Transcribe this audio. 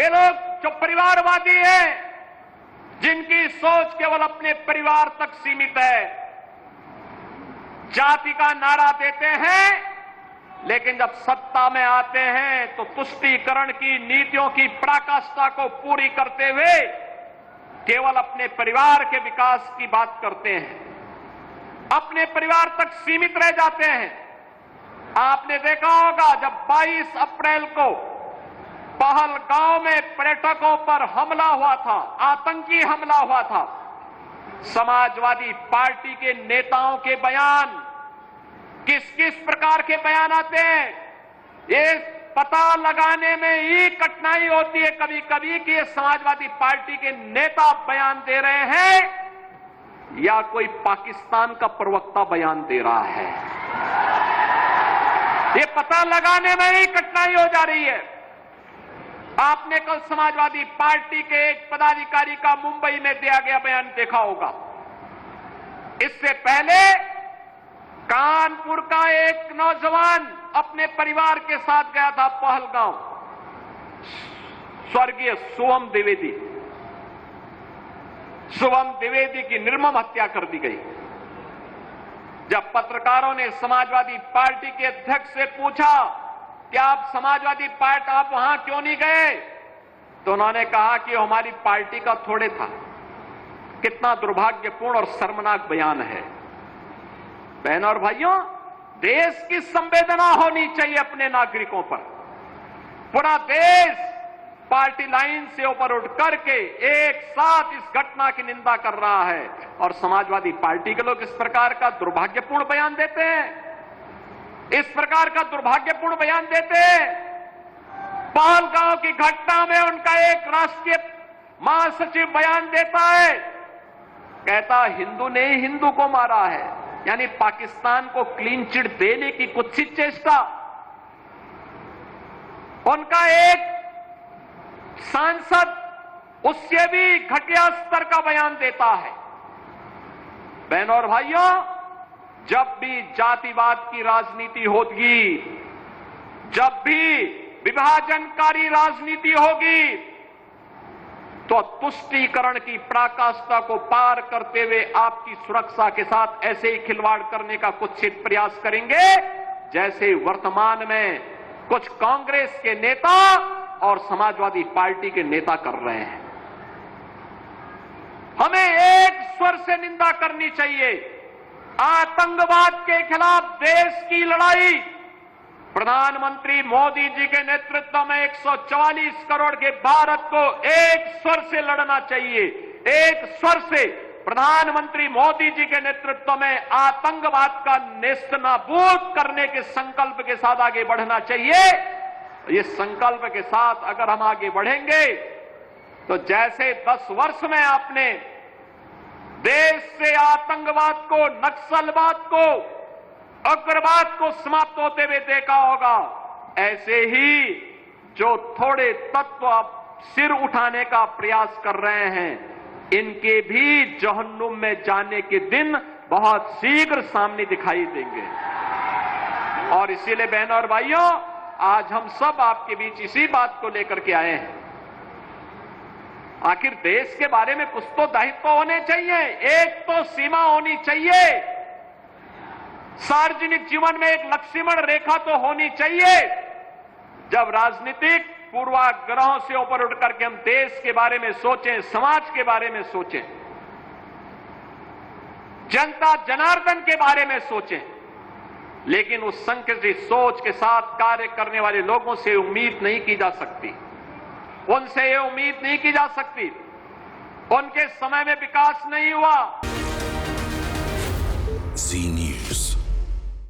ये लोग जो परिवारवादी हैं, जिनकी सोच केवल अपने परिवार तक सीमित है, जाति का नारा देते हैं, लेकिन जब सत्ता में आते हैं तो तुष्टीकरण की नीतियों की पराकाष्ठा को पूरी करते हुए केवल अपने परिवार के विकास की बात करते हैं, अपने परिवार तक सीमित रह जाते हैं। आपने देखा होगा जब 22 अप्रैल को पहलगांव में पर्यटकों पर हमला हुआ था, आतंकी हमला हुआ था, समाजवादी पार्टी के नेताओं के बयान किस किस प्रकार के बयान आते हैं, ये पता लगाने में ही कठिनाई होती है कभी कभी कि ये समाजवादी पार्टी के नेता बयान दे रहे हैं या कोई पाकिस्तान का प्रवक्ता बयान दे रहा है। ये पता लगाने में ही कठिनाई हो जा रही है। आपने कल समाजवादी पार्टी के एक पदाधिकारी का मुंबई में दिया गया बयान देखा होगा। इससे पहले कानपुर का एक नौजवान अपने परिवार के साथ गया था पहलगांव, स्वर्गीय शुभम द्विवेदी की निर्मम हत्या कर दी गई। जब पत्रकारों ने समाजवादी पार्टी के अध्यक्ष से पूछा कि आप समाजवादी पार्टी आप वहां क्यों नहीं गए, तो उन्होंने कहा कि हमारी पार्टी का थोड़े था। कितना दुर्भाग्यपूर्ण और शर्मनाक बयान है। बहनों और भाइयों, देश की संवेदना होनी चाहिए अपने नागरिकों पर। पूरा देश पार्टी लाइन से ऊपर उठ करके एक साथ इस घटना की निंदा कर रहा है और समाजवादी पार्टी के लोग इस प्रकार का दुर्भाग्यपूर्ण बयान देते हैं, इस प्रकार का दुर्भाग्यपूर्ण बयान देते हैं। पहलगांव की घटना में उनका एक राष्ट्रीय महासचिव बयान देता है, कहता हिंदू ने ही हिंदू को मारा है, यानी पाकिस्तान को क्लीन चिट देने की कुत्सित चेष्टा। उनका एक सांसद उससे भी घटिया स्तर का बयान देता है। बहनों और भाइयों, जब भी जातिवाद की राजनीति होगी, जब भी विभाजनकारी राजनीति होगी, तो तुष्टीकरण की पराकाष्ठा को पार करते हुए आपकी सुरक्षा के साथ ऐसे ही खिलवाड़ करने का कुत्सित प्रयास करेंगे जैसे वर्तमान में कुछ कांग्रेस के नेता और समाजवादी पार्टी के नेता कर रहे हैं। हमें एक स्वर से निंदा करनी चाहिए। आतंकवाद के खिलाफ देश की लड़ाई प्रधानमंत्री मोदी जी के नेतृत्व में 144 करोड़ के भारत को एक स्वर से लड़ना चाहिए। एक स्वर से प्रधानमंत्री मोदी जी के नेतृत्व में आतंकवाद का नेस्तनाबूद करने के संकल्प के साथ आगे बढ़ना चाहिए। इस संकल्प के साथ अगर हम आगे बढ़ेंगे तो जैसे 10 वर्ष में आपने देश से आतंकवाद को, नक्सलवाद को, उग्रवाद को समाप्त होते हुए देखा होगा, ऐसे ही जो थोड़े तत्व सिर उठाने का प्रयास कर रहे हैं, इनके भी जहन्नुम में जाने के दिन बहुत शीघ्र सामने दिखाई देंगे। और इसीलिए बहनों और भाइयों, आज हम सब आपके बीच इसी बात को लेकर के आए हैं। आखिर देश के बारे में कुछ तो दायित्व होने चाहिए, एक तो सीमा होनी चाहिए, सार्वजनिक जीवन में एक लक्ष्मण रेखा तो होनी चाहिए। जब राजनीतिक पूर्वाग्रहों से ऊपर उठ करके हम देश के बारे में सोचें, समाज के बारे में सोचें, जनता जनार्दन के बारे में सोचें, लेकिन उस संकुचित सोच के साथ कार्य करने वाले लोगों से उम्मीद नहीं की जा सकती, उनसे ये उम्मीद नहीं की जा सकती। उनके समय में विकास नहीं हुआ।